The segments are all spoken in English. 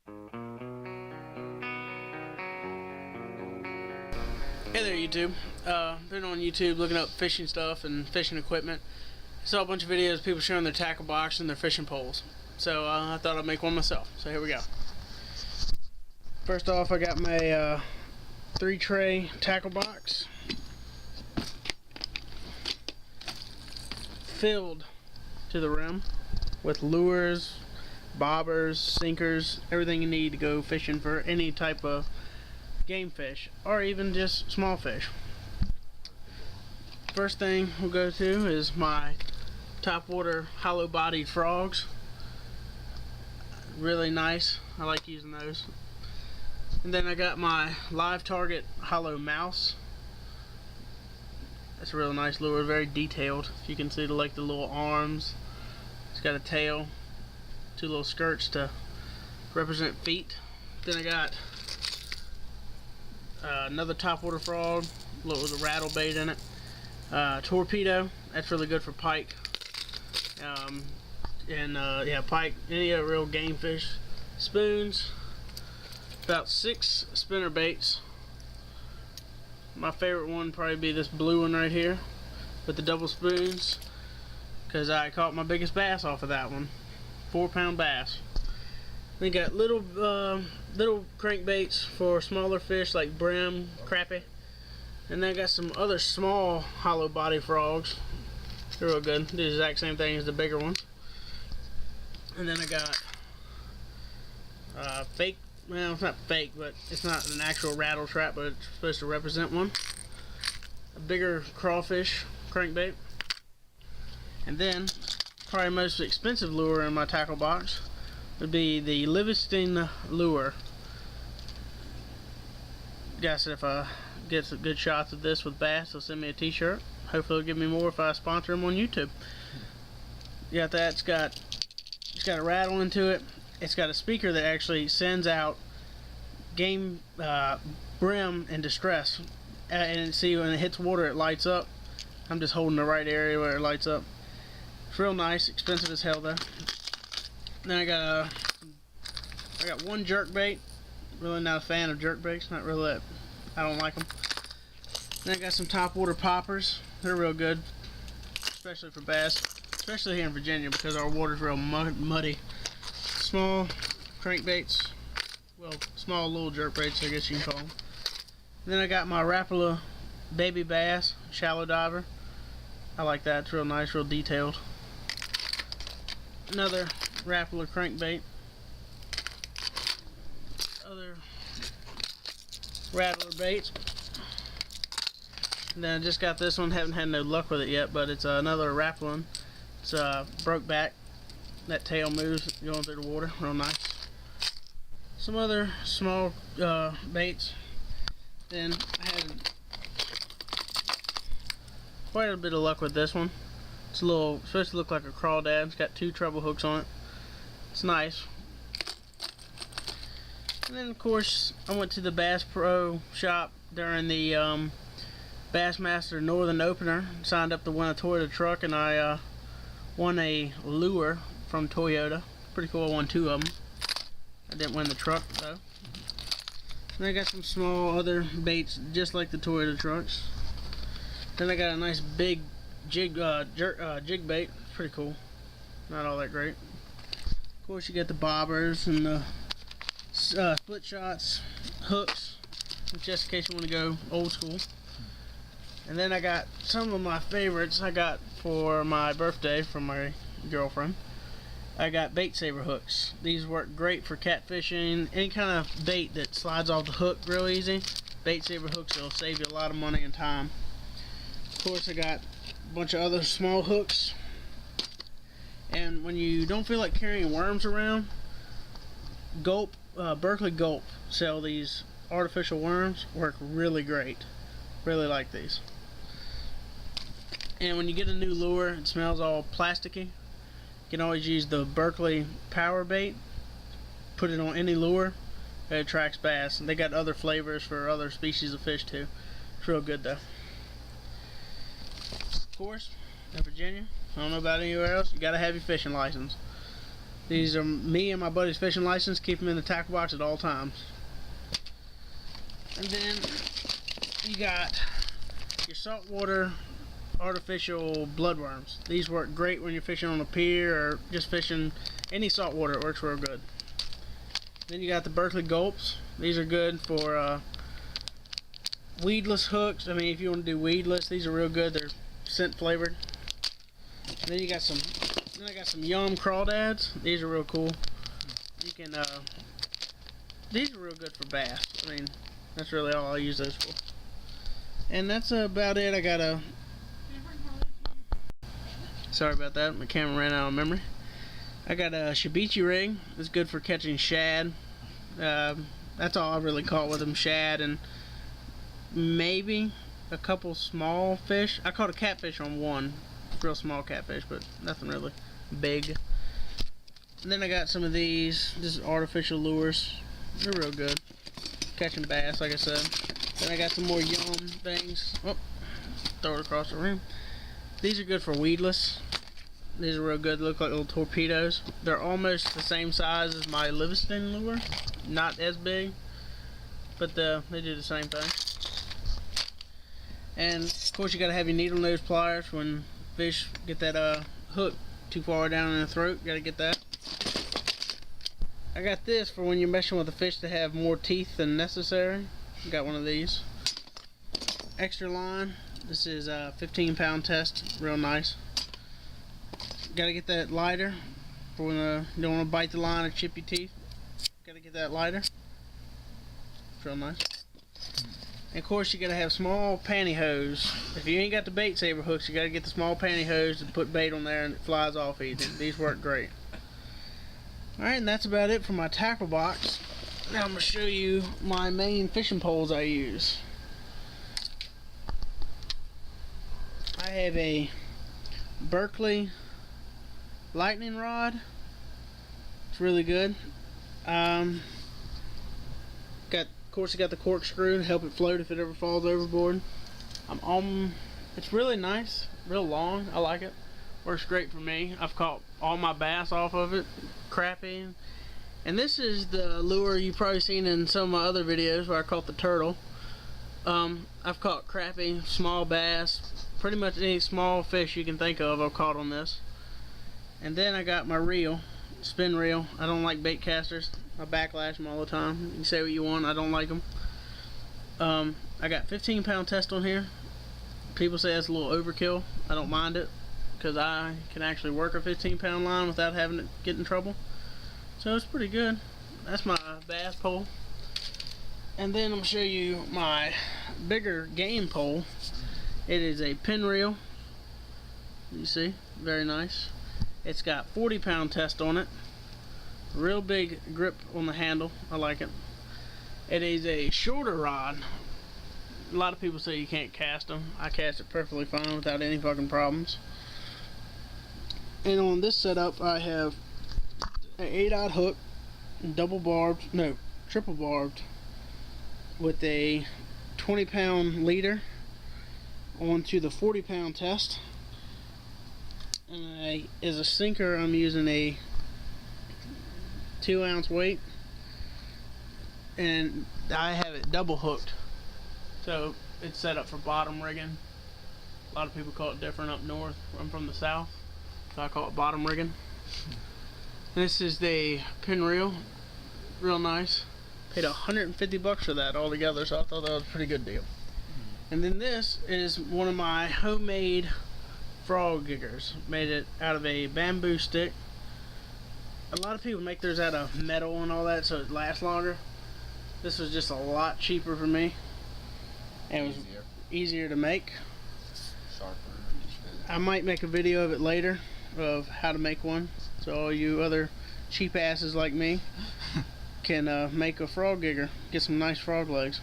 Hey there, YouTube. Been on YouTube looking up fishing stuff and fishing equipment. Saw a bunch of videos of people showing their tackle box and their fishing poles. So I thought I'd make one myself. So here we go. First off, I got my 3-tray tackle box filled to the rim with lures, bobbers, sinkers, everything you need to go fishing for any type of game fish or even just small fish. First thing we'll go to is my topwater hollow bodied frogs. Really nice. I like using those. And then I got my live target hollow mouse. That's a real nice lure, very detailed. You can see the little arms. It's got a tail, 2 little skirts to represent feet. Then I got another topwater frog, with a rattle bait in it. Torpedo, that's really good for pike. Yeah, pike, any real game fish. Spoons, about 6 spinner baits. My favorite one probably be this blue one right here with the double spoons, because I caught my biggest bass off of that one, 4-pound bass. Then got little crankbaits for smaller fish like brim, crappie, and then I got some other small hollow body frogs. They're real good. Do the exact same thing as the bigger ones. And then I got fake. Well, it's not fake, but it's not an actual rattle trap, but it's supposed to represent one. A bigger crawfish crankbait, and then probably most expensive lure in my tackle box would be the Livingston lure. Guess if I get some good shots of this with bass, they'll send me a t-shirt. Hopefully they'll give me more if I sponsor them on YouTube. You got that. It's got a rattle into it. It's got a speaker that actually sends out game brim in distress. And see, when it hits water, it lights up. I'm just holding the right area where it lights up. It's real nice. Expensive as hell though. Then I got one jerk bait. Really not a fan of jerk baits. Not really that. I don't like them. Then I got some topwater poppers. They're real good, especially for bass, especially here in Virginia because our water's real muddy. Small crankbaits, well, small little jerk baits, I guess you can call them. Then I got my Rapala baby bass shallow diver. I like that. It's real nice, real detailed. Another Rapala crankbait. Other rattler baits. And then I just got this one. Haven't had no luck with it yet, but it's another Rapala. It's broke back. That tail moves going through the water. Real nice. Some other small baits. Then I had quite a bit of luck with this one. It's supposed to look like a crawdad. It's got 2 treble hooks on it. It's nice. And then of course I went to the Bass Pro shop during the Bassmaster Northern Opener. Signed up to win a Toyota truck, and I won a lure from Toyota. Pretty cool. I won 2 of them. I didn't win the truck though. Then I got some small other baits just like the Toyota trucks. Then I got a nice big jig bait. Pretty cool. Not all that great. Of course you get the bobbers and the split shots, hooks, just in case you want to go old school. And then I got some of my favorites I got for my birthday from my girlfriend. I got bait saver hooks. These work great for catfishing, any kind of bait that slides off the hook real easy. Bait saver hooks will save you a lot of money and time. Of course I got a bunch of other small hooks. And when you don't feel like carrying worms around, Berkley Gulp sell these artificial worms. Work really great. Really like these. And when you get a new lure, it smells all plasticky. You can always use the Berkley Power Bait. Put it on any lure. It attracts bass. And they got other flavors for other species of fish too. It's real good though. Of course, in Virginia, I don't know about anywhere else, you gotta have your fishing license. These are me and my buddy's fishing license. Keep them in the tackle box at all times. And then you got your saltwater artificial bloodworms. These work great when you're fishing on a pier or just fishing any saltwater. It works real good. Then you got the Berkley gulps. These are good for weedless hooks. I mean, if you want to do weedless, these are real good. They're scent flavored. And then you got some. Then I got some Yum crawdads. These are real cool. You can. These are real good for bass. I mean, that's really all I use those for. And that's about it. I got a. Sorry about that. My camera ran out of memory. I got a Shibichi rig. It's good for catching shad. That's all I really caught with them, shad and maybe a couple small fish. I caught a catfish on one, real small catfish, but nothing really big. And then I got some of these. This is artificial lures. They're real good. Catching bass, like I said. Then I got some more Yum things. Oh, throw it across the room. These are good for weedless. These are real good. They look like little torpedoes. They're almost the same size as my Livingston lure. Not as big, but they do the same thing. And of course, you gotta have your needle nose pliers when fish get that hook too far down in the throat. You gotta get that. I got this for when you're meshing with a fish that have more teeth than necessary. Got one of these. Extra line. This is a 15-pound test. Real nice. Gotta get that lighter for when you don't want to bite the line or chip your teeth. Gotta get that lighter. It's real nice. And of course, you gotta have small pantyhose. If you ain't got the bait saber hooks, you gotta get the small pantyhose to put bait on there and it flies off easy. These work great. Alright, and that's about it for my tackle box. Now I'm gonna show you my main fishing poles I use. I have a Berkley lightning rod. It's really good. Of course, you got the corkscrew to help it float if it ever falls overboard. It's really nice, real long. I like it. Works great for me. I've caught all my bass off of it, crappie. And this is the lure you've probably seen in some of my other videos where I caught the turtle. I've caught crappie, small bass, pretty much any small fish you can think of I've caught on this. And then I got my reel, spin reel. I don't like bait casters. I backlash them all the time. You can say what you want, I don't like them. I got 15-pound test on here. People say that's a little overkill. I don't mind it because I can actually work a 15-pound line without having to get in trouble. So it's pretty good. That's my bass pole. And then I'm going to show you my bigger game pole. It is a pin reel. You see, very nice. It's got 40-pound test on it. Real big grip on the handle. I like it. It is a shorter rod. A lot of people say you can't cast them. I cast it perfectly fine without any fucking problems. And on this setup, I have an 8-aught hook, triple barbed, with a 20-pound leader onto the 40-pound test. And as a sinker, I'm using a 2-ounce weight, and I have it double hooked, so it's set up for bottom rigging. A lot of people call it different up north. I'm from the south, so I call it bottom rigging. This is the pin reel, real nice. Paid $150 for that altogether, so I thought that was a pretty good deal. And then this is one of my homemade frog giggers. Made it out of a bamboo stick. A lot of people make theirs out of metal and all that so it lasts longer. This was just a lot cheaper for me, and it was easier to make. Sharper. I might make a video of it later of how to make one, so all you other cheap asses like me can make a frog gigger, get some nice frog legs.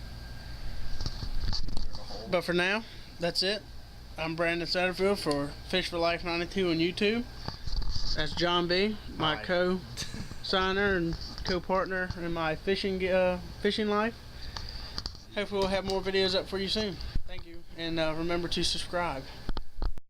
But for now, that's it. I'm Brandon Satterfield for Fish for Life 92 on YouTube. That's John B, my co-signer and co-partner in my fishing life. Hopefully we'll have more videos up for you soon. Thank you, and remember to subscribe.